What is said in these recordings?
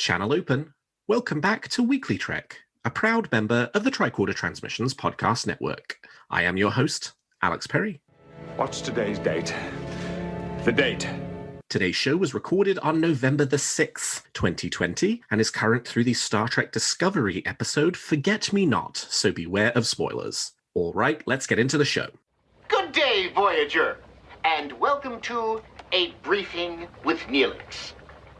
Channel open. Welcome back to WeeklyTrek, a proud member of the Tricorder Transmissions podcast network. I am your host, Alex Perry. What's today's date? The date. Today's show was recorded on November the 6th, 2020, and is current through the Star Trek Discovery episode Forget Me Not, so beware of spoilers. All right, let's get into the show. Good day, Voyager, and welcome to A Briefing with Neelix.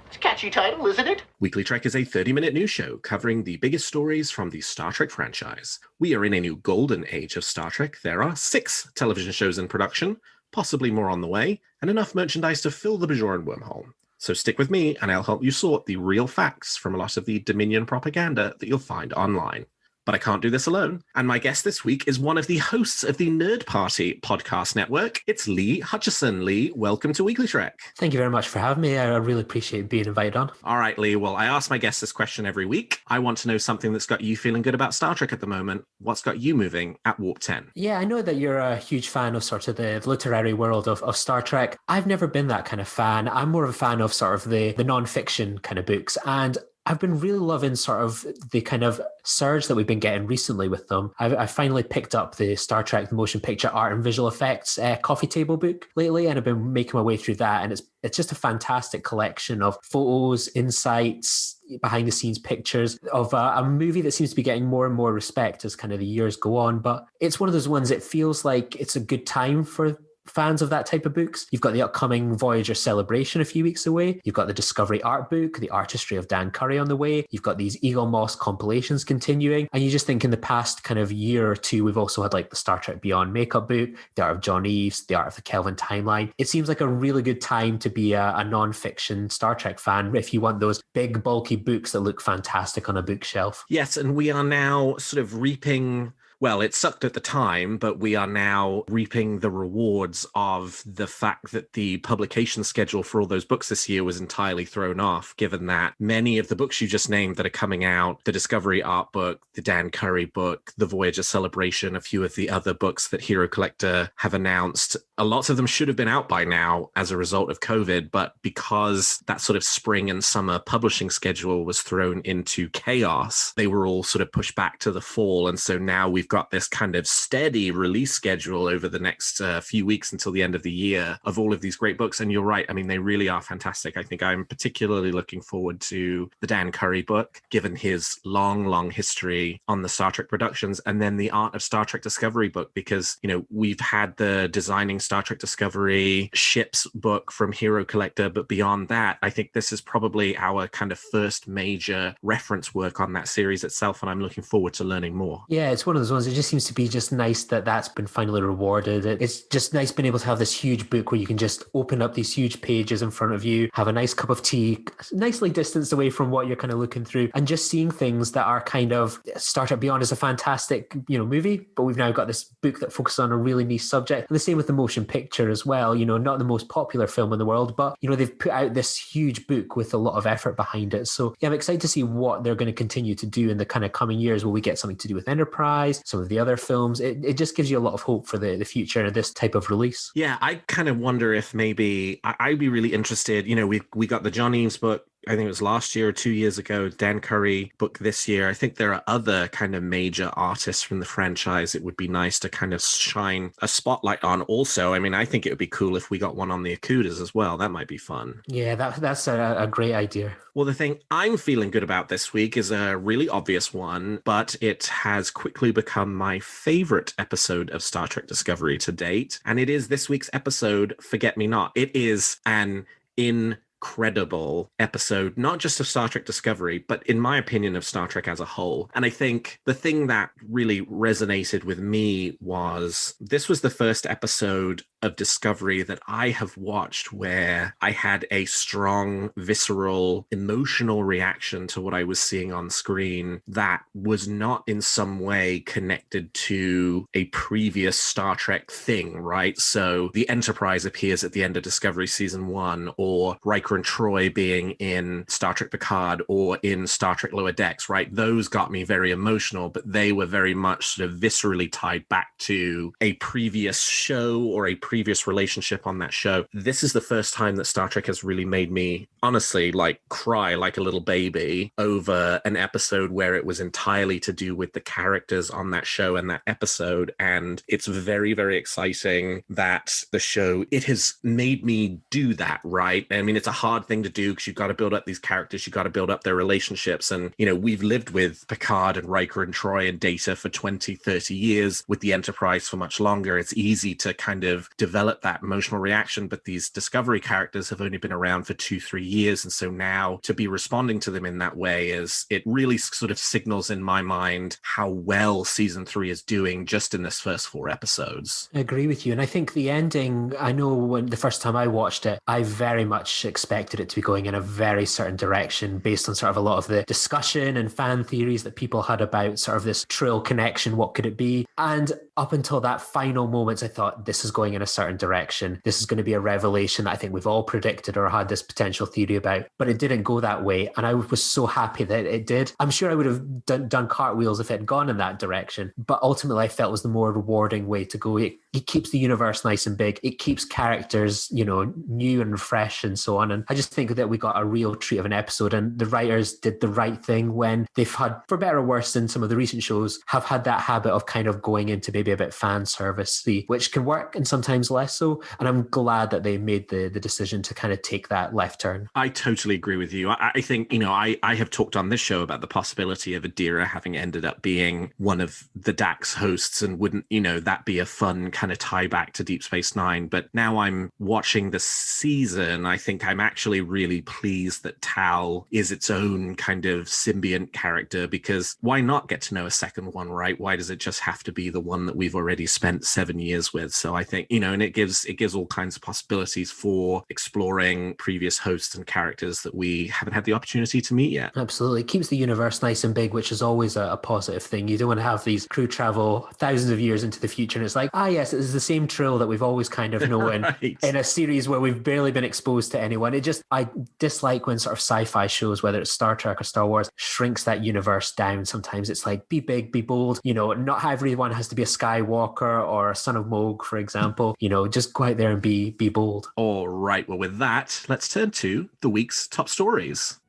It's a catchy title, isn't it? WeeklyTrek is a 30-minute news show covering the biggest stories from the Star Trek franchise. We are in a new golden age of Star Trek. There are 6 television shows in production, possibly more on the way, and enough merchandise to fill the Bajoran wormhole. So stick with me, and I'll help you sort the real facts from a lot of the Dominion propaganda that you'll find online. But I can't do this alone, and my guest this week is one of the hosts of the Nerd Party podcast network. It's Lee Hutchison. Lee, welcome to WeeklyTrek. Thank you very much for having me. I really appreciate being invited on. All right, Lee. Well, I ask my guests this question every week. I want to know something that's got you feeling good about Star Trek at the moment. What's got you moving at Warp 10? Yeah, I know that you're a huge fan of sort of the literary world of Star Trek. I've never been that kind of fan. I'm more of a fan of sort of the non-fiction kind of books, and I've been really loving sort of the kind of surge that we've been getting recently with them. I finally picked up the Star Trek the Motion Picture Art and Visual Effects coffee table book lately, and I've been making my way through that, and it's just a fantastic collection of photos, insights, behind the scenes pictures of a movie that seems to be getting more and more respect as kind of the years go on. But it's one of those ones, it feels like it's a good time for fans of that type of books. You've got the upcoming Voyager celebration a few weeks away. You've got the Discovery art book, the artistry of Dan Curry on the way. You've got these Eagle Moss compilations continuing. And you just think in the past kind of year or two, we've also had like the Star Trek Beyond makeup book, the Art of John Eves, the Art of the Kelvin timeline. It seems like a really good time to be a non-fiction Star Trek fan if you want those big bulky books that look fantastic on a bookshelf. Yes, and we are now sort of reaping... Well, it sucked at the time, but we are now reaping the rewards of the fact that the publication schedule for all those books this year was entirely thrown off, given that many of the books you just named that are coming out, the Discovery art book, the Dan Curry book, the Voyager Celebration, a few of the other books that Hero Collector have announced, a lot of them should have been out by now as a result of COVID, but because that sort of spring and summer publishing schedule was thrown into chaos, they were all sort of pushed back to the fall, and so now we've got this kind of steady release schedule over the next few weeks until the end of the year of all of these great books. And you're right, I mean, they really are fantastic. I think I'm particularly looking forward to the Dan Curry book, given his long history on the Star Trek productions, and then the Art of Star Trek Discovery book, because, you know, we've had the Designing Star Trek Discovery ships book from Hero Collector, but beyond that, I think this is probably our kind of first major reference work on that series itself, and I'm looking forward to learning more. Yeah, it's one of those ones. It just seems to be just nice that that's been finally rewarded. It's just nice being able to have this huge book where you can just open up these huge pages in front of you, have a nice cup of tea, nicely distanced away from what you're kind of looking through, and just seeing things that are kind of... Star Trek Beyond is a fantastic, movie, but we've now got this book that focuses on a really niche subject. And the same with the motion picture as well, not the most popular film in the world, but, they've put out this huge book with a lot of effort behind it. So yeah, I'm excited to see what they're going to continue to do in the kind of coming years. Will we get something to do with Enterprise, some of the other films? It just gives you a lot of hope for the future of this type of release. Yeah, I kind of wonder if maybe I'd be really interested. We got the John Eves book, I think it was last year or 2 years ago, Dan Curry book this year. I think there are other kind of major artists from the franchise it would be nice to kind of shine a spotlight on also. I mean, I think it would be cool if we got one on the Akudas as well. That might be fun. Yeah, that's a great idea. Well, the thing I'm feeling good about this week is a really obvious one, but it has quickly become my favorite episode of Star Trek Discovery to date. And it is this week's episode, Forget Me Not. It is an incredible episode, not just of Star Trek Discovery, but in my opinion of Star Trek as a whole. And I think the thing that really resonated with me was this was the first episode of Discovery that I have watched where I had a strong, visceral, emotional reaction to what I was seeing on screen that was not in some way connected to a previous Star Trek thing, right? So the Enterprise appears at the end of Discovery Season 1, or Riker Riker and Troy being in Star Trek Picard or in Star Trek Lower Decks, right? Those got me very emotional, but they were very much sort of viscerally tied back to a previous show or a previous relationship on that show. This is the first time that Star Trek has really made me, honestly, like cry like a little baby over an episode where it was entirely to do with the characters on that show and that episode. And it's very, very exciting that the show, it has made me do that, right? I mean, it's a hard thing to do because you've got to build up these characters, you've got to build up their relationships. And, you know, we've lived with Picard and Riker and Troy and Data for 20, 30 years, with the Enterprise for much longer. It's easy to kind of develop that emotional reaction, but these Discovery characters have only been around for 2-3 years. And so now to be responding to them in that way is, it really sort of signals in my mind how well season 3 is doing just in this first 4 episodes. I agree with you. And I think the ending, I know when the first time I watched it, I very much expected it to be going in a very certain direction based on sort of a lot of the discussion and fan theories that people had about sort of this Trill connection. What could it be? And up until that final moment, I thought this is going in a certain direction. This is going to be a revelation that I think we've all predicted or had this potential theory about, but it didn't go that way. And I was so happy that it did. I'm sure I would have done cartwheels if it had gone in that direction, but ultimately I felt it was the more rewarding way to go. It keeps the universe nice and big. It keeps characters, you know, new and fresh and so on. And I just think that we got a real treat of an episode, and the writers did the right thing when they've had, for better or worse than some of the recent shows, have had that habit of kind of going into maybe a bit fan service-y, which can work and sometimes less so. And I'm glad that they made the decision to kind of take that left turn. I totally agree with you. I think, you know, I have talked on this show about the possibility of Adira having ended up being one of the Dax hosts, and wouldn't, you know, that be a fun kind of tie back to Deep Space Nine. But now I'm watching the season, I think I'm actually really pleased that Tal is its own kind of symbiont character, because why not get to know a second one, right? Why does it just have to be the one that we've already spent 7 years with? So I think, you know, and it gives all kinds of possibilities for exploring previous hosts and characters that we haven't had the opportunity to meet yet. Absolutely. It keeps the universe nice and big, which is always a positive thing. You don't want to have these crew travel thousands of years into the future and it's like, yes, it's the same Trill that we've always kind of known right. in a series where we've barely been exposed to anyone. I dislike when sort of sci-fi shows, whether it's Star Trek or Star Wars, shrinks that universe down. Sometimes it's like, be big, be bold. You know, not everyone has to be a Skywalker or a son of Moog, for example. You know, just go out there and be bold. All right. Well, with that, let's turn to the week's top stories.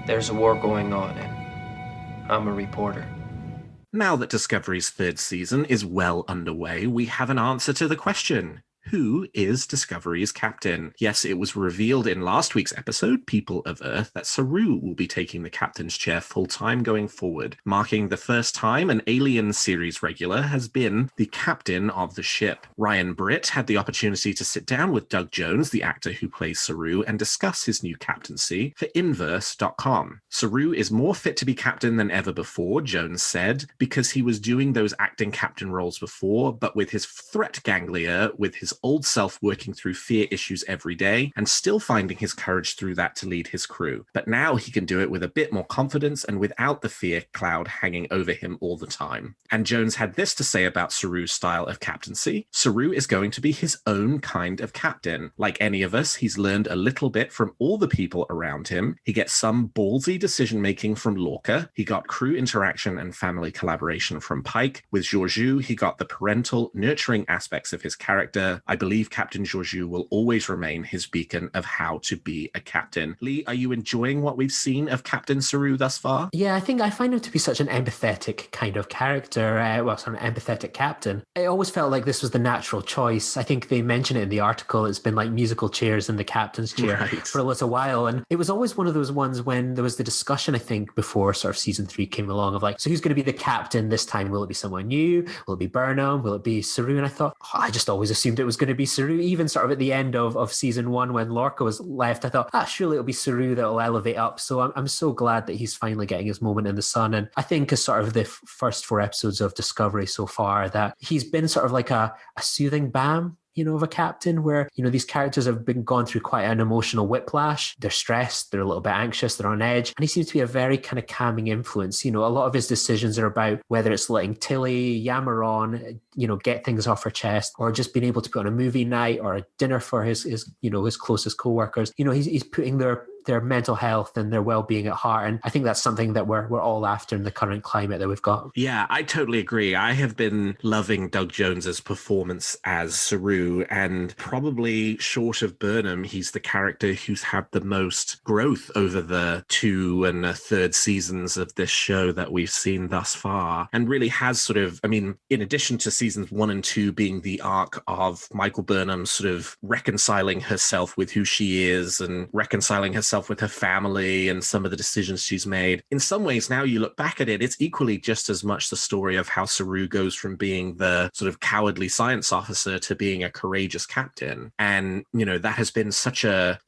There's a war going on, and I'm a reporter. Now that Discovery's 3rd season is well underway, we have an answer to the question: who is Discovery's captain? Yes, it was revealed in last week's episode, People of Earth, that Saru will be taking the captain's chair full-time going forward, marking the first time an Alien series regular has been the captain of the ship. Ryan Britt had the opportunity to sit down with Doug Jones, the actor who plays Saru, and discuss his new captaincy for Inverse.com. Saru is more fit to be captain than ever before, Jones said, because he was doing those acting captain roles before, but with his threat ganglia, with his old self working through fear issues every day and still finding his courage through that to lead his crew. But now he can do it with a bit more confidence and without the fear cloud hanging over him all the time. And Jones had this to say about Saru's style of captaincy: Saru is going to be his own kind of captain. Like any of us, he's learned a little bit from all the people around him. He gets some ballsy decision making from Lorca. He got crew interaction and family collaboration from Pike. With Georgiou, he got the parental, nurturing aspects of his character. I believe Captain Georgiou will always remain his beacon of how to be a captain. Lee, are you enjoying what we've seen of Captain Saru thus far? Yeah, I think I find him to be such an empathetic kind of character, an empathetic captain. I always felt like this was the natural choice. I think they mention it in the article. It's been like musical chairs in the captain's chair for a little while. And it was always one of those ones when there was the discussion, I think, before sort of season 3 came along of like, so who's going to be the captain this time? Will it be someone new? Will it be Burnham? Will it be Saru? And I thought, I just always assumed it was going to be Saru. Even sort of at the end of season 1 when Lorca was left, I thought, surely it'll be Saru that will elevate up. So I'm so glad that he's finally getting his moment in the sun. And I think as sort of the first 4 episodes of Discovery so far, that he's been sort of like a soothing balm of a captain, where, these characters have been gone through quite an emotional whiplash. They're stressed, they're a little bit anxious, they're on edge. And he seems to be a very kind of calming influence. A lot of his decisions are about whether it's letting Tilly yammer on, get things off her chest, or just being able to put on a movie night or a dinner for his closest co-workers. He's putting their mental health and their well-being at heart. And I think that's something that we're all after in the current climate that we've got. Yeah, I totally agree. I have been loving Doug Jones's performance as Saru, and probably short of Burnham, he's the character who's had the most growth over the 2 and a third seasons of this show that we've seen thus far, and really has sort of, in addition to seasons 1 and 2 being the arc of Michael Burnham sort of reconciling herself with who she is and reconciling herself with her family and some of the decisions she's made. In some ways, now you look back at it, it's equally just as much the story of how Saru goes from being the sort of cowardly science officer to being a courageous captain. And, that has been such a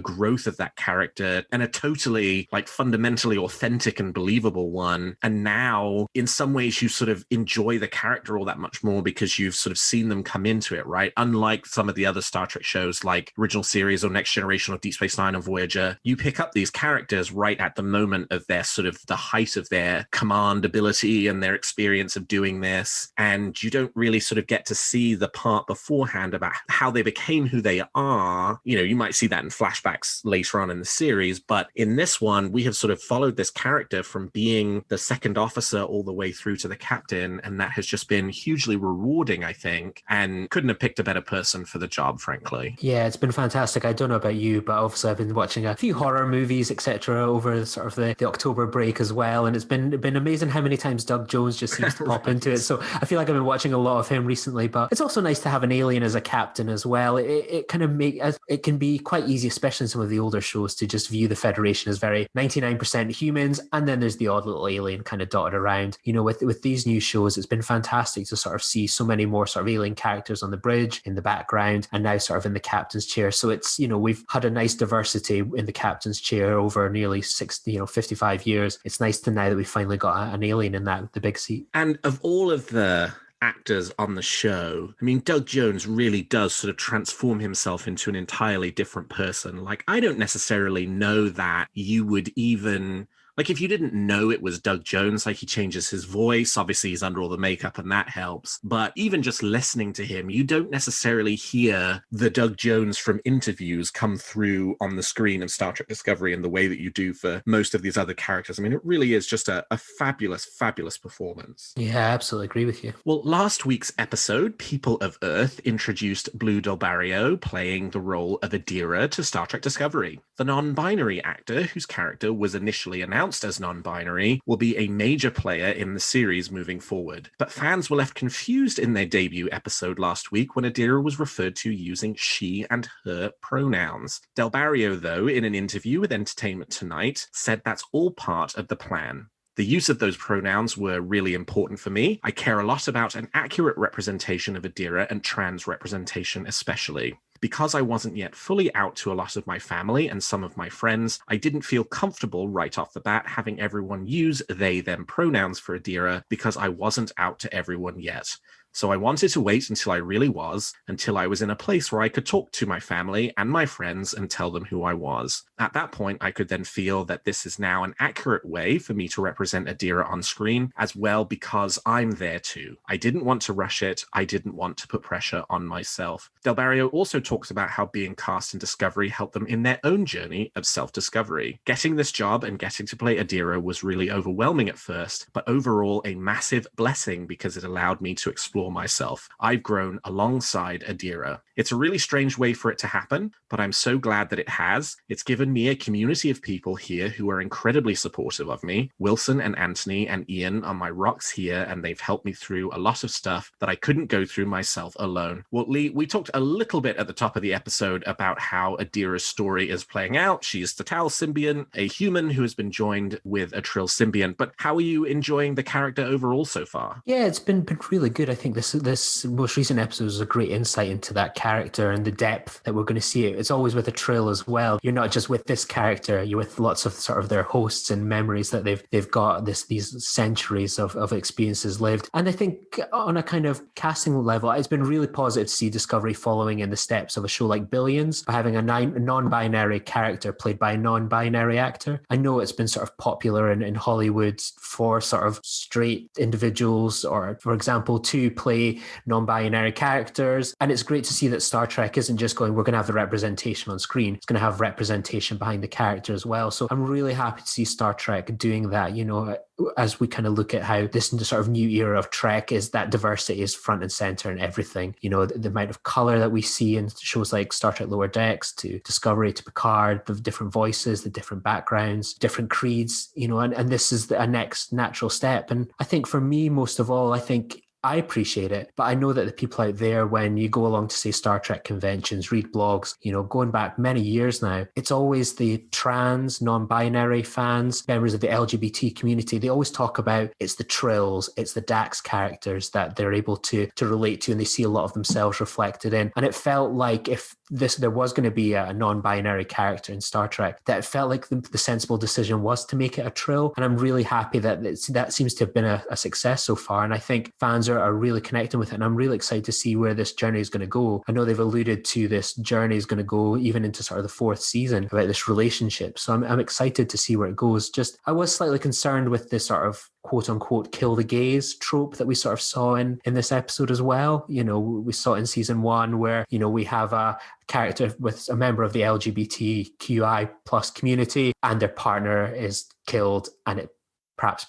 growth of that character, and a totally fundamentally authentic and believable one. And now in some ways you sort of enjoy the character all that much more because you've sort of seen them come into it, right? Unlike some of the other Star Trek shows like Original Series or Next Generation or Deep Space Nine or Voyager, you pick up these characters right at the moment of their sort of the height of their command ability and their experience of doing this. And you don't really sort of get to see the part beforehand about how they became who they are. You might see that in flashbacks later on in the series, but in this one, we have sort of followed this character from being the second officer all the way through to the captain. And that has just been hugely rewarding, I think, and couldn't have picked a better person for the job, frankly. Yeah, it's been fantastic. I don't know about you, but obviously I've been watching a few horror movies, etc., over sort of the October break as well. And it's been amazing how many times Doug Jones just seems to pop into it. So I feel like I've been watching a lot of him recently, but it's also nice to have an alien as a captain as well. It can be quite easy, especially in some of the older shows, to just view the Federation as very 99% humans, and then there's the odd little alien kind of dotted around. With these new shows, it's been fantastic to sort of see so many more sort of alien characters on the bridge, in the background, and now sort of in the captain's chair. So it's, we've had a nice diversity in the captain's chair over nearly 55 years. It's nice to now that we finally got an alien in the big seat. And of all of the actors on the show, Doug Jones really does sort of transform himself into an entirely different person. I don't necessarily know that you would even... if you didn't know it was Doug Jones, he changes his voice. Obviously, he's under all the makeup and that helps. But even just listening to him, you don't necessarily hear the Doug Jones from interviews come through on the screen of Star Trek Discovery in the way that you do for most of these other characters. It really is just a fabulous, fabulous performance. Yeah, I absolutely agree with you. Well, last week's episode, People of Earth, introduced Blu del Barrio playing the role of Adira to Star Trek Discovery. The non-binary actor, whose character was initially announced as non-binary, will be a major player in the series moving forward. But fans were left confused in their debut episode last week when Adira was referred to using she and her pronouns. Del Barrio, though, in an interview with Entertainment Tonight, said that's all part of the plan. The use of those pronouns were really important for me. I care a lot about an accurate representation of Adira and trans representation especially. Because I wasn't yet fully out to a lot of my family and some of my friends, I didn't feel comfortable right off the bat having everyone use they, them pronouns for Adira because I wasn't out to everyone yet. So I wanted to wait until I really was, until I was in a place where I could talk to my family and my friends and tell them who I was. At that point, I could then feel that this is now an accurate way for me to represent Adira on screen as well because I'm there too. I didn't want to rush it. I didn't want to put pressure on myself. Del Barrio also talks about how being cast in Discovery helped them in their own journey of self-discovery. Getting this job and getting to play Adira was really overwhelming at first, but overall a massive blessing because it allowed me to explore myself. I've grown alongside Adira. It's a really strange way for it to happen, but I'm so glad that it has. It's given me a community of people here who are incredibly supportive of me. Wilson and Anthony and Ian are my rocks here, and they've helped me through a lot of stuff that I couldn't go through myself alone. Well, Lee, we talked a little bit at the top of the episode about how Adira's story is playing out. She is the Tal symbiont, a human who has been joined with a Trill symbiont. But how are you enjoying the character overall so far? Yeah, it's been really good. I think think this most recent episode was a great insight into that character and the depth that we're going to see it. It's always with a Trill as well. You're not just with this character, you're with lots of sort of their hosts and memories that they've got these centuries of experiences lived. And I think on a kind of casting level, it's been really positive to see Discovery following in the steps of a show like Billions by having a non-binary character played by a non-binary actor. I know it's been sort of popular in Hollywood for sort of straight individuals, or for example, to play non-binary characters. And it's great to see that Star Trek isn't just going, we're going to have the representation on screen, it's going to have representation behind the character as well. So I'm really happy to see Star Trek doing that, you know, as we kind of look at how this sort of new era of Trek is that diversity is front and center in everything. You know, the amount of color that we see in shows like Star Trek Lower Decks to Discovery to Picard, the different voices, the different backgrounds, different creeds, you know, and this is a next natural step. And I think for me, most of all, I think I appreciate it, but I know that the people out there, when you go along to say Star Trek conventions, read blogs, you know, going back many years now, it's always the trans, non-binary fans, members of the LGBT community. They always talk about it's the Trills, it's the Dax characters that they're able to relate to, and they see a lot of themselves reflected in. And it felt like if there was going to be a non-binary character in Star Trek, that it felt like the sensible decision was to make it a Trill. And I'm really happy that that seems to have been a success so far. And I think fans are really connecting with it. And I'm really excited to see where this journey is going to go. I know they've alluded to this journey is going to go even into sort of the fourth season about this relationship. So I'm excited to see where it goes. Just, I was slightly concerned with this sort of quote unquote kill the gays trope that we sort of saw in this episode as well. You know, we saw it in season 1 where, you know, we have a character with a member of the LGBTQI plus community and their partner is killed, and it perhaps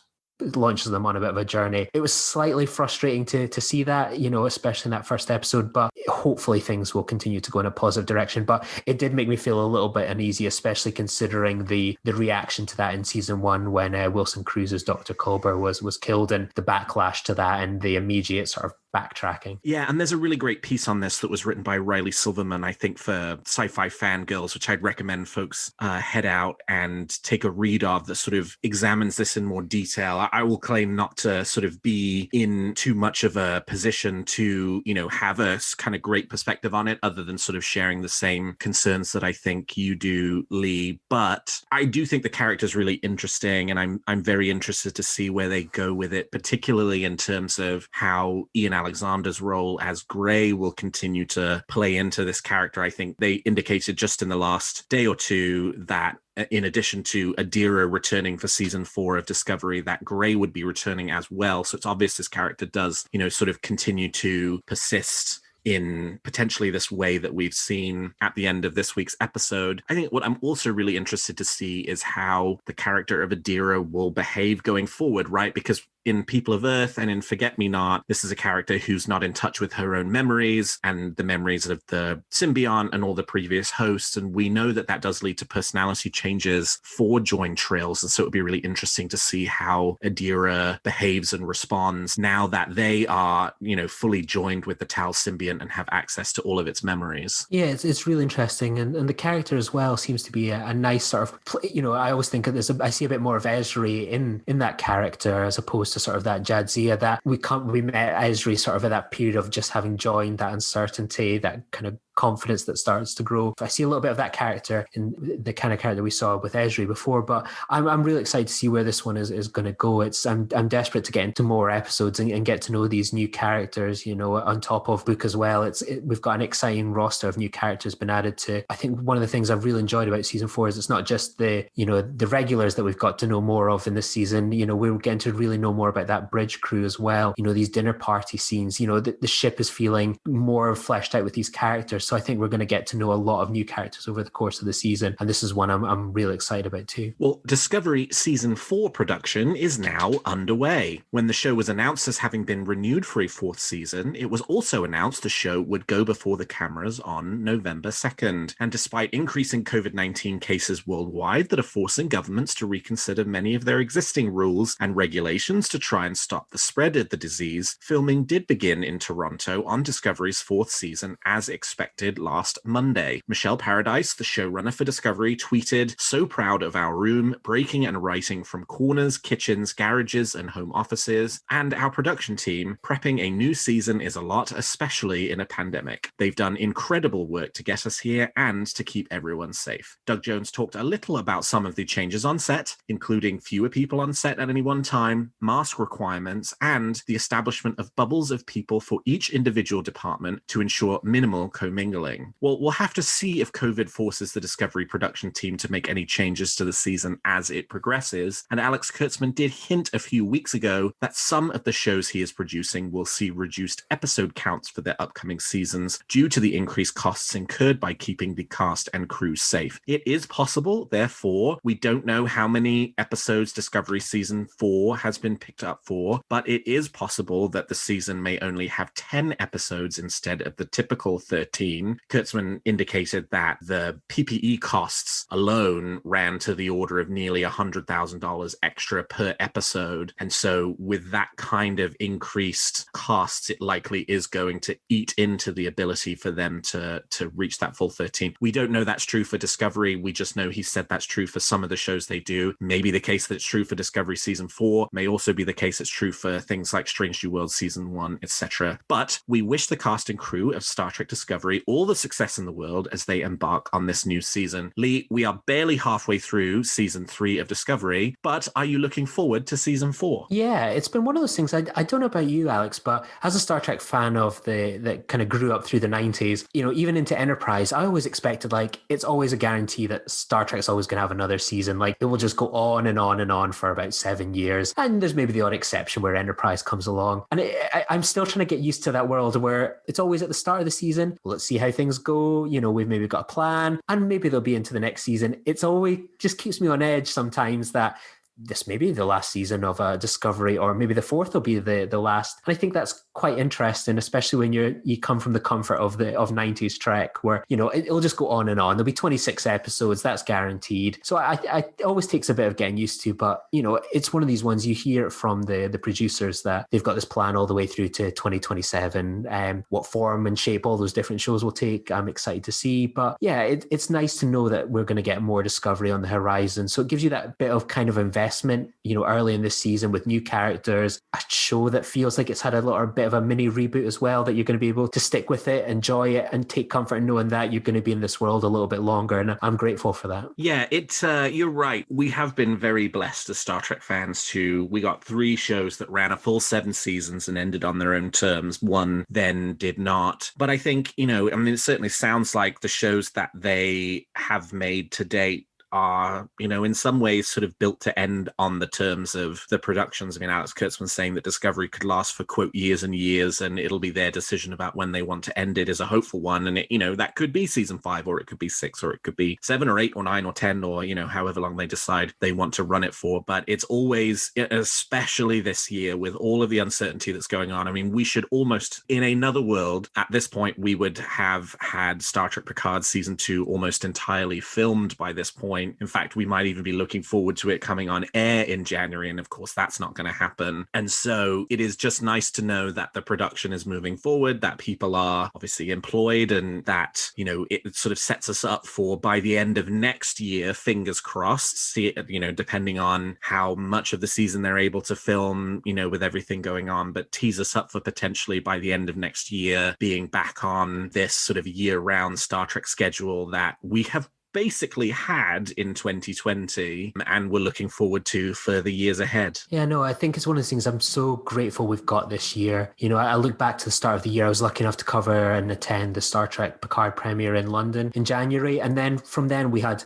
launches them on a bit of a journey. It was slightly frustrating to see that, you know, especially in that first episode, but hopefully things will continue to go in a positive direction. But it did make me feel a little bit uneasy, especially considering the reaction to that in season 1 when Wilson Cruz's Dr. Culber was killed, and the backlash to that and the immediate sort of backtracking. Yeah, and there's a really great piece on this that was written by Riley Silverman, I think, for Sci-Fi Fangirls, which I'd recommend folks head out and take a read of, that sort of examines this in more detail. I will claim not to sort of be in too much of a position to, you know, have a kind of great perspective on it, other than sort of sharing the same concerns that I think you do, Lee. But I do think the character is really interesting, and I'm very interested to see where they go with it, particularly in terms of how Ian Alexander's role as Gray will continue to play into this character. I think they indicated just in the last day or two that in addition to Adira returning for season 4 of Discovery, that Gray would be returning as well. So it's obvious this character does, you know, sort of continue to persist in potentially this way that we've seen at the end of this week's episode. I think what I'm also really interested to see is how the character of Adira will behave going forward, right? Because in People of Earth and in Forget Me Not, this is a character who's not in touch with her own memories and the memories of the symbiont and all the previous hosts. And we know that does lead to personality changes for joined Trills. And so it would be really interesting to see how Adira behaves and responds now that they are, you know, fully joined with the Tal symbiont and have access to all of its memories. Yeah, it's really interesting. And the character as well seems to be a nice sort of, you know, I always think of this, I see a bit more of Ezri in that character as opposed to sort of that Jadzia that we met Ezri sort of at that period of just having joined, that uncertainty, that kind of confidence that starts to grow. I see a little bit of that character in the kind of character we saw with Ezri before, but I'm really excited to see where this one is going to go. I'm desperate to get into more episodes and get to know these new characters, you know, on top of book as well. We've got an exciting roster of new characters been added to. I think one of the things I've really enjoyed about season 4 is it's not just the regulars that we've got to know more of in this season. You know, we're getting to really know more about that bridge crew as well. You know, these dinner party scenes, you know, the ship is feeling more fleshed out with these characters. So I think we're going to get to know a lot of new characters over the course of the season. And this is one I'm really excited about too. Well, Discovery Season 4 production is now underway. When the show was announced as having been renewed for a 4th season, it was also announced the show would go before the cameras on November 2nd. And despite increasing COVID-19 cases worldwide that are forcing governments to reconsider many of their existing rules and regulations to try and stop the spread of the disease, filming did begin in Toronto on Discovery's 4th season as expected unexpected last Monday. Michelle Paradise, the showrunner for Discovery, tweeted, "So proud of our room, breaking and writing from corners, kitchens, garages, and home offices, and our production team. Prepping a new season is a lot, especially in a pandemic. They've done incredible work to get us here and to keep everyone safe." Doug Jones talked a little about some of the changes on set, including fewer people on set at any one time, mask requirements, and the establishment of bubbles of people for each individual department to ensure minimal commingling. Well, we'll have to see if COVID forces the Discovery production team to make any changes to the season as it progresses, and Alex Kurtzman did hint a few weeks ago that some of the shows he is producing will see reduced episode counts for their upcoming seasons due to the increased costs incurred by keeping the cast and crew safe. It is possible, therefore, we don't know how many episodes Discovery Season 4 has been picked up for, but it is possible that the season may only have 10 episodes instead of the typical 13. Kurtzman indicated that the PPE costs alone ran to the order of nearly $100,000 extra per episode, and so with that kind of increased costs, it likely is going to eat into the ability for them to reach that full 13. We don't know that's true for Discovery. We just know he said that's true for some of the shows they do. Maybe the case that it's true for Discovery Season 4 may also be the case it's true for things like Strange New Worlds Season 1, etc. But we wish the cast and crew of Star Trek Discovery all the success in the world as they embark on this new season. Lee, we are barely halfway through Season 3 of Discovery, but are you looking forward to Season 4? Yeah, it's been one of those things. I don't know about you, Alex, but as a Star Trek fan that kind of grew up through the 90s, even into Enterprise, I always expected, it's always a guarantee that Star Trek's always going to have another season. It will just go on and on and on for about 7 years. And there's maybe the odd exception where Enterprise comes along. And I'm still trying to get used to that world where it's always at the start of the season. Let's see how things go. We've maybe got a plan and maybe they'll be into the next season. It's always just keeps me on edge sometimes that this may be the last season of Discovery, or maybe the fourth will be the last. And I think that's quite interesting, especially when you come from the comfort of 90s Trek, where it'll just go on and on. There'll be 26 episodes, that's guaranteed. So I it always takes a bit of getting used to, but it's one of these ones you hear from the producers that they've got this plan all the way through to 2027. What form and shape all those different shows will take, I'm excited to see. But yeah, it's nice to know that we're going to get more Discovery on the horizon. So it gives you that bit of kind of investment, early in this season with new characters, a show that feels like it's had a little bit of a mini reboot as well, that you're going to be able to stick with it, enjoy it, and take comfort in knowing that you're going to be in this world a little bit longer. And I'm grateful for that. Yeah, you're right. We have been very blessed as Star Trek fans too. We got 3 shows that ran a full 7 seasons and ended on their own terms. 1 then did not. But I think, it certainly sounds like the shows that they have made to date are, in some ways sort of built to end on the terms of the productions. Alex Kurtzman saying that Discovery could last for, quote, years and years, and it'll be their decision about when they want to end it is a hopeful one. And, that could be season 5, or it could be 6, or it could be 7 or 8 or 9 or 10, or, however long they decide they want to run it for. But it's always, especially this year, with all of the uncertainty that's going on. We should almost, in another world, at this point, we would have had Star Trek Picard Season 2 almost entirely filmed by this point. In fact, we might even be looking forward to it coming on air in January. And of course, that's not going to happen. And so it is just nice to know that the production is moving forward, that people are obviously employed, and that, it sort of sets us up for, by the end of next year, fingers crossed, see it, depending on how much of the season they're able to film, with everything going on, but tease us up for potentially by the end of next year being back on this sort of year-round Star Trek schedule that we have basically had in 2020 and we're looking forward to for the years ahead. Yeah, no, I think it's one of the things I'm so grateful we've got this year. I look back to the start of the year. I was lucky enough to cover and attend the Star Trek Picard premiere in London in January. And then from then we had,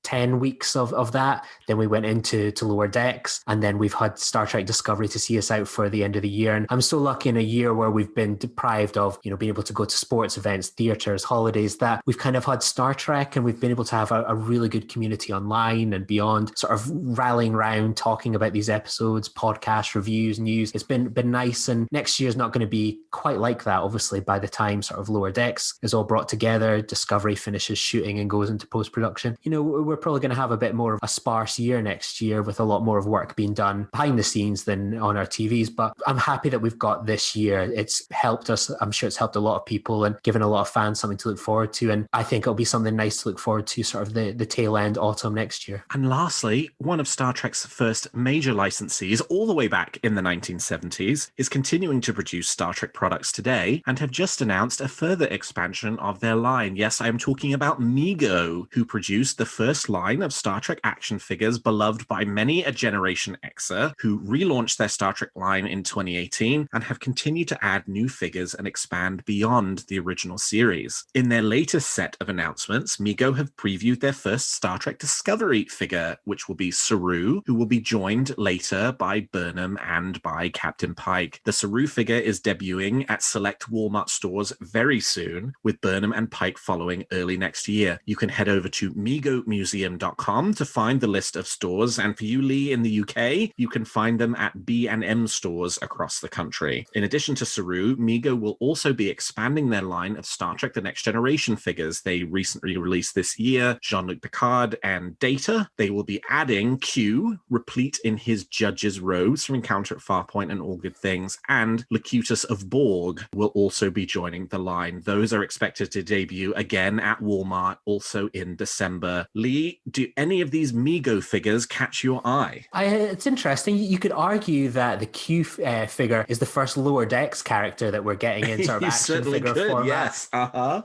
10 weeks of that. Then we went into Lower Decks, and then we've had Star Trek Discovery to see us out for the end of the year. And I'm so lucky in a year where we've been deprived of, being able to go to sports events, theaters, holidays, that we've kind of had Star Trek, and we've been able to have a really good community online and beyond, sort of rallying around, talking about these episodes, podcasts, reviews, news. It's been nice. And next year's not going to be quite like that, obviously, by the time sort of Lower Decks is all brought together, Discovery finishes shooting and goes into post-production. We're we're probably going to have a bit more of a sparse year next year with a lot more of work being done behind the scenes than on our TVs. But I'm happy that we've got this year. It's helped us. I'm sure it's helped a lot of people and given a lot of fans something to look forward to. And I think it'll be something nice to look forward to sort of the tail end autumn next year. And lastly, one of Star Trek's first major licensees all the way back in the 1970s is continuing to produce Star Trek products today and have just announced a further expansion of their line. Yes, I am talking about MEGO, who produced the first line of Star Trek action figures beloved by many a Generation Xer, who relaunched their Star Trek line in 2018 and have continued to add new figures and expand beyond the original series. In their latest set of announcements, MEGO have previewed their first Star Trek Discovery figure, which will be Saru, who will be joined later by Burnham and by Captain Pike. The Saru figure is debuting at select Walmart stores very soon, with Burnham and Pike following early next year. You can head over to megomuseum.com to find the list of stores, and for you, Lee, in the UK, you can find them at B&M stores across the country. In addition to Saru, MEGO will also be expanding their line of Star Trek The Next Generation figures. They recently released this year Jean-Luc Picard and Data. They will be adding Q, replete in his judge's robes from Encounter at Farpoint and All Good Things, and Locutus of Borg will also be joining the line. Those are expected to debut again at Walmart also in December. Lee, do any of these MEGO figures catch your eye? It's interesting. You could argue that the Q figure is the first Lower Decks character that we're getting in sort of action figure format. Yes.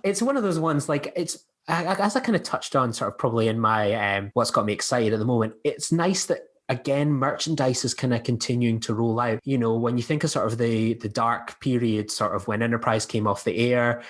It's one of those ones, like, it's, as I kind of touched on sort of probably in my what's got me excited at the moment, it's nice that again, merchandise is kind of continuing to roll out. You know, when you think of sort of the dark period, sort of when Enterprise came off the air,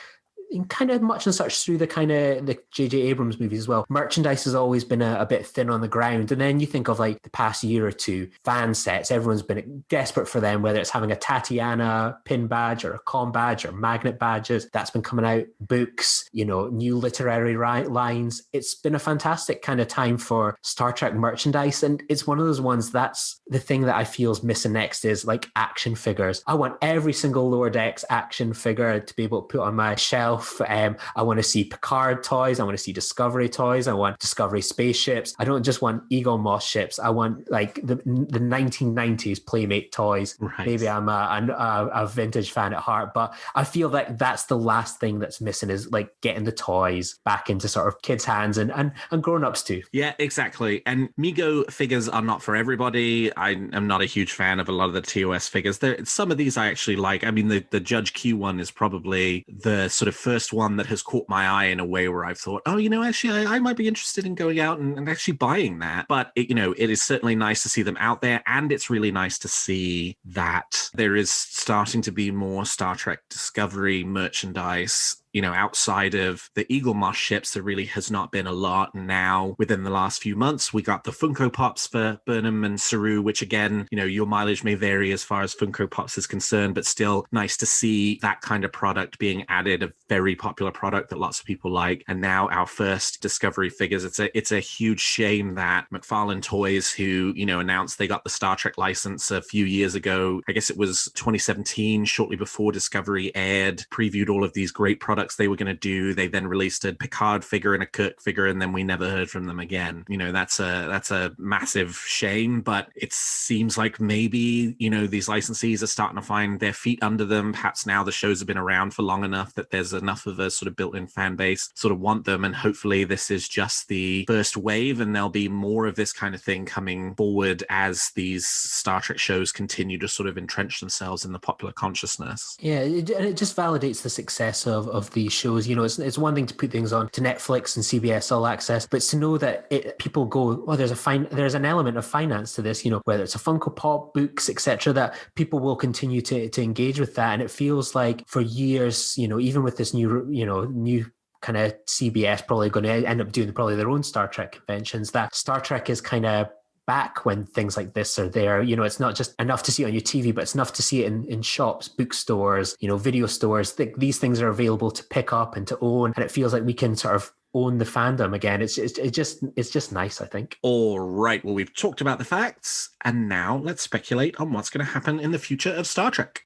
and kind of much and such through the kind of the J.J. Abrams movies as well, merchandise has always been a bit thin on the ground. And then you think of like the past year or two, fan sets, everyone's been desperate for them, whether it's having a Tatiana pin badge or a com badge or magnet badges. That's been coming out, books, you know, new literary lines. It's been a fantastic kind of time for Star Trek merchandise. And it's one of those ones that's the thing that I feel is missing next is like action figures. I want every single Lower Decks action figure to be able to put on my shelf. I want to see Picard toys. I want to see Discovery toys. I want Discovery spaceships. I don't just want Eagle Moss ships. I want like the 1990s Playmate toys. Right. Maybe I'm a vintage fan at heart, but I feel like that's the last thing that's missing is like getting the toys back into sort of kids' hands and grown-ups too. Yeah, exactly. And MEGO figures are not for everybody. I am not a huge fan of a lot of the TOS figures. Some of these I actually like. I mean, the Judge Q one is probably the sort of first one that has caught my eye in a way where I've thought, oh, you know, actually, I might be interested in going out and actually buying that. But, it is certainly nice to see them out there. And it's really nice to see that there is starting to be more Star Trek Discovery merchandise. You know, outside of the Eagle Moss ships, there really has not been a lot. Now, within the last few months, we got the Funko Pops for Burnham and Saru, which again, you know, your mileage may vary as far as Funko Pops is concerned, but still nice to see that kind of product being added, a very popular product that lots of people like. And now our first Discovery figures. It's a huge shame that McFarlane Toys, who, you know, announced they got the Star Trek license a few years ago, I guess it was 2017, shortly before Discovery aired, previewed all of these great products they were going to do. They then released a Picard figure and a Kirk figure, and then we never heard from them again. You know, that's a massive shame, but it seems like maybe, you know, these licensees are starting to find their feet under them. Perhaps now the shows have been around for long enough that there's enough of a sort of built-in fan base sort of want them, and hopefully this is just the first wave and there'll be more of this kind of thing coming forward as these Star Trek shows continue to sort of entrench themselves in the popular consciousness. Yeah, and it just validates the success of these shows. You know, it's one thing to put things on to Netflix and CBS All Access, but to know that people go, oh, there's an element of finance to this, you know, whether it's a Funko Pop, books, etc., that people will continue to engage with that. And it feels like for years, you know, even with this new kind of CBS probably going to end up doing probably their own Star Trek conventions, that Star Trek is kind of back when things like this are there. You know, it's not just enough to see it on your TV, but it's enough to see it in shops, bookstores, you know, video stores. These things are available to pick up and to own, and it feels like we can sort of own the fandom again. It's just nice, I think. All right. Well, we've talked about the facts, and now let's speculate on what's going to happen in the future of Star Trek.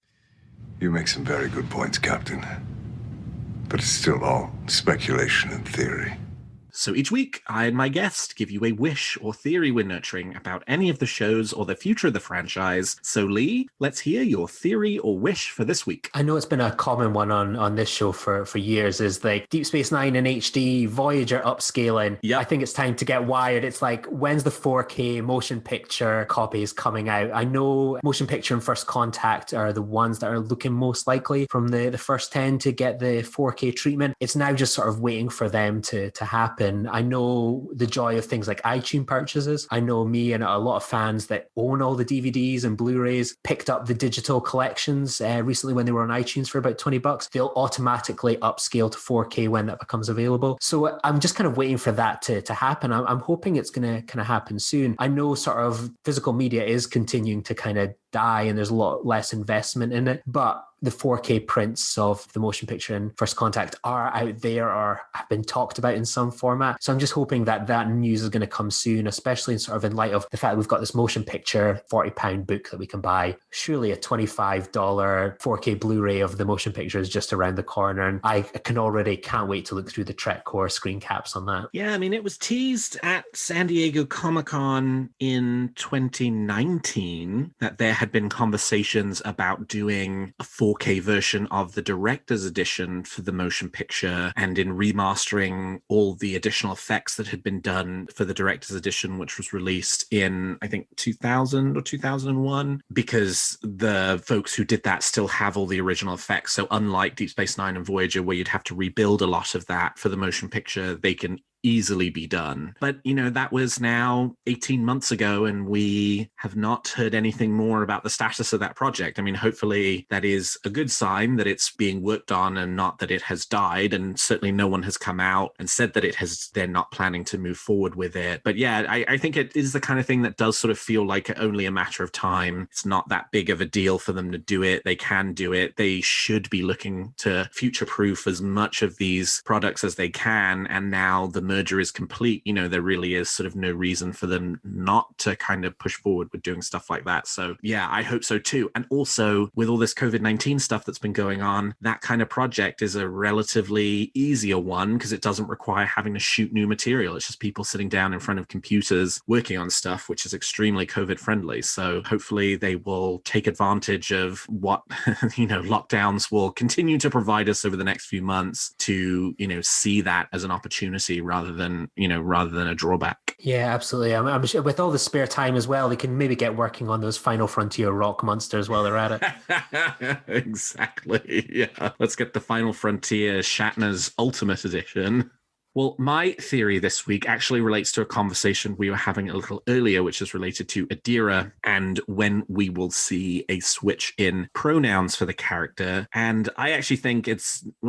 You make some very good points, Captain. But it's still all speculation and theory. So each week, I and my guest give you a wish or theory we're nurturing about any of the shows or the future of the franchise. So Lee, let's hear your theory or wish for this week. I know it's been a common one on this show for years, is like Deep Space Nine in HD, Voyager upscaling. Yep. I think it's time to get wired. It's like, when's the 4K motion picture copies coming out? I know Motion Picture and First Contact are the ones that are looking most likely from the first 10 to get the 4K treatment. It's now just sort of waiting for them to happen. I know the joy of things like iTunes purchases. I know me and a lot of fans that own all the DVDs and Blu-rays picked up the digital collections recently when they were on iTunes for about $20. They'll automatically upscale to 4K when that becomes available. So I'm just kind of waiting for that to happen. I'm hoping it's going to kind of happen soon. I know sort of physical media is continuing to kind of die and there's a lot less investment in it, but the 4K prints of the motion picture and First Contact are out there or have been talked about in some format. So I'm just hoping that that news is going to come soon, especially in sort of in light of the fact that we've got this motion picture £40 book that we can buy. Surely a $25 4K Blu-ray of the motion picture is just around the corner. And I can't wait to look through the Trek Core screen caps on that. Yeah, I mean, it was teased at San Diego Comic-Con in 2019 that there had been conversations about doing a 4K version of the director's edition for the motion picture and in remastering all the additional effects that had been done for the director's edition, which was released in, I think, 2000 or 2001, because the folks who did that still have all the original effects. So unlike Deep Space Nine and Voyager, where you'd have to rebuild a lot of that for the motion picture, they can easily be done. But, you know, that was now 18 months ago and we have not heard anything more about the status of that project. I mean, hopefully that is a good sign that it's being worked on and not that it has died. And certainly no one has come out and said that they're not planning to move forward with it. But yeah, I think it is the kind of thing that does sort of feel like only a matter of time. It's not that big of a deal for them to do it. They can do it. They should be looking to future-proof as much of these products as they can. And now the merger is complete, you know, there really is sort of no reason for them not to kind of push forward with doing stuff like that. So yeah, I hope so too. And also with all this COVID-19 stuff that's been going on, that kind of project is a relatively easier one because it doesn't require having to shoot new material. It's just people sitting down in front of computers working on stuff, which is extremely COVID friendly. So hopefully they will take advantage of what, you know, lockdowns will continue to provide us over the next few months to, you know, see that as an opportunity rather than a drawback. Yeah, absolutely. I'm sure with all the spare time as well, they can maybe get working on those Final Frontier rock monsters while they're at it. Exactly. Yeah. Let's get the Final Frontier Shatner's Ultimate Edition. Well, my theory this week actually relates to a conversation we were having a little earlier, which is related to Adira and when we will see a switch in pronouns for the character. And I actually think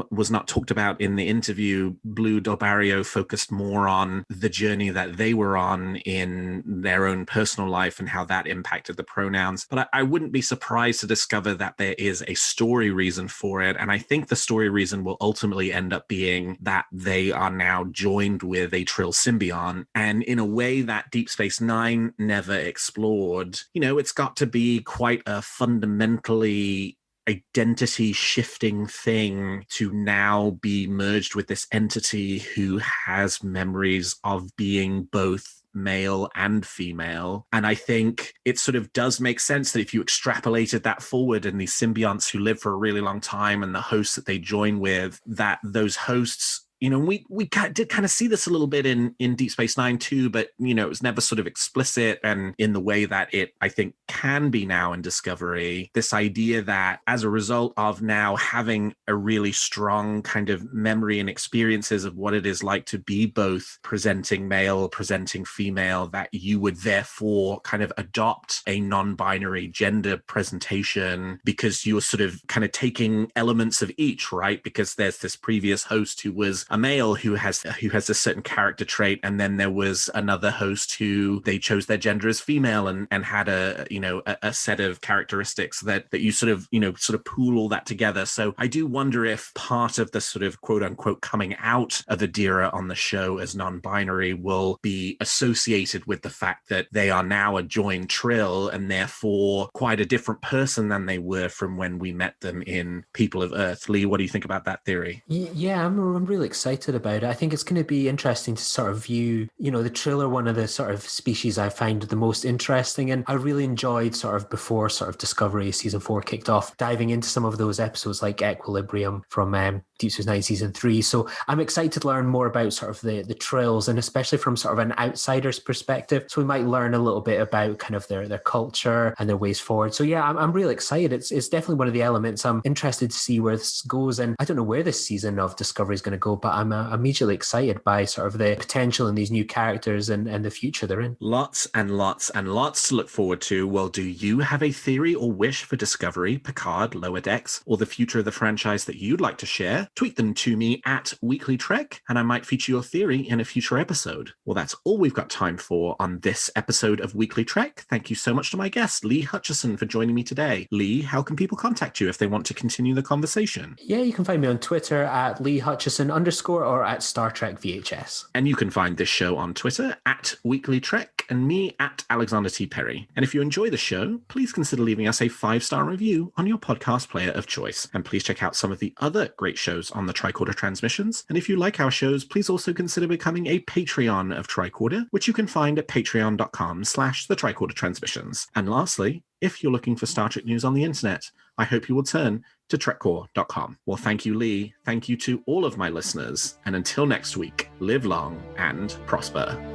was not talked about in the interview. Blu del Barrio focused more on the journey that they were on in their own personal life and how that impacted the pronouns. But I wouldn't be surprised to discover that there is a story reason for it. And I think the story reason will ultimately end up being that they are now joined with a Trill symbiont, and in a way that Deep Space Nine never explored. You know, it's got to be quite a fundamentally identity shifting thing to now be merged with this entity who has memories of being both male and female. And I think it sort of does make sense that if you extrapolated that forward and these symbionts who live for a really long time and the hosts that they join with, that those hosts, you know, we did kind of see this a little bit in Deep Space Nine too, but, you know, it was never sort of explicit and in the way that it, I think, can be now in Discovery. This idea that as a result of now having a really strong kind of memory and experiences of what it is like to be both presenting male, presenting female, that you would therefore kind of adopt a non-binary gender presentation because you're sort of kind of taking elements of each, right? Because there's this previous host who was a male who has a certain character trait, and then there was another host who they chose their gender as female and had a set of characteristics that you sort of pool all that together. So I do wonder if part of the sort of quote unquote coming out of Adira on the show as non-binary will be associated with the fact that they are now a joined Trill and therefore quite a different person than they were from when we met them in People of Earth. Lee, what do you think about that theory? Yeah, I'm really excited about it. I think it's going to be interesting to sort of view, the Triller, one of the sort of species I find the most interesting. And I really enjoyed sort of before sort of Discovery season 4 kicked off, diving into some of those episodes like Equilibrium from Deep Space Nine season 3. So I'm excited to learn more about sort of the Trills, and especially from sort of an outsider's perspective. So we might learn a little bit about kind of their culture and their ways forward. So yeah, I'm really excited. It's definitely one of the elements. I'm interested to see where this goes. And I don't know where this season of Discovery is going to go, but I'm immediately excited by sort of the potential in these new characters and the future they're in. Lots and lots and lots to look forward to. Well, do you have a theory or wish for Discovery, Picard, Lower Decks, or the future of the franchise that you'd like to share? Tweet them to me at WeeklyTrek, and I might feature your theory in a future episode. Well, that's all we've got time for on this episode of WeeklyTrek. Thank you so much to my guest, Lee Hutchison, for joining me today. Lee, how can people contact you if they want to continue the conversation? Yeah, you can find me on Twitter at Lee Hutchison _ or at Star Trek VHS. And you can find this show on Twitter at WeeklyTrek and me at Alexander T. Perry. And if you enjoy the show, please consider leaving us a 5-star review on your podcast player of choice. And please check out some of the other great shows on the Tricorder Transmissions. And if you like our shows, please also consider becoming a Patreon of Tricorder, which you can find at patreon.com/the Tricorder Transmissions. And lastly, if you're looking for Star Trek news on the internet, I hope you will turn to trekcore.com. Well, thank you, Lee. Thank you to all of my listeners. And until next week, live long and prosper.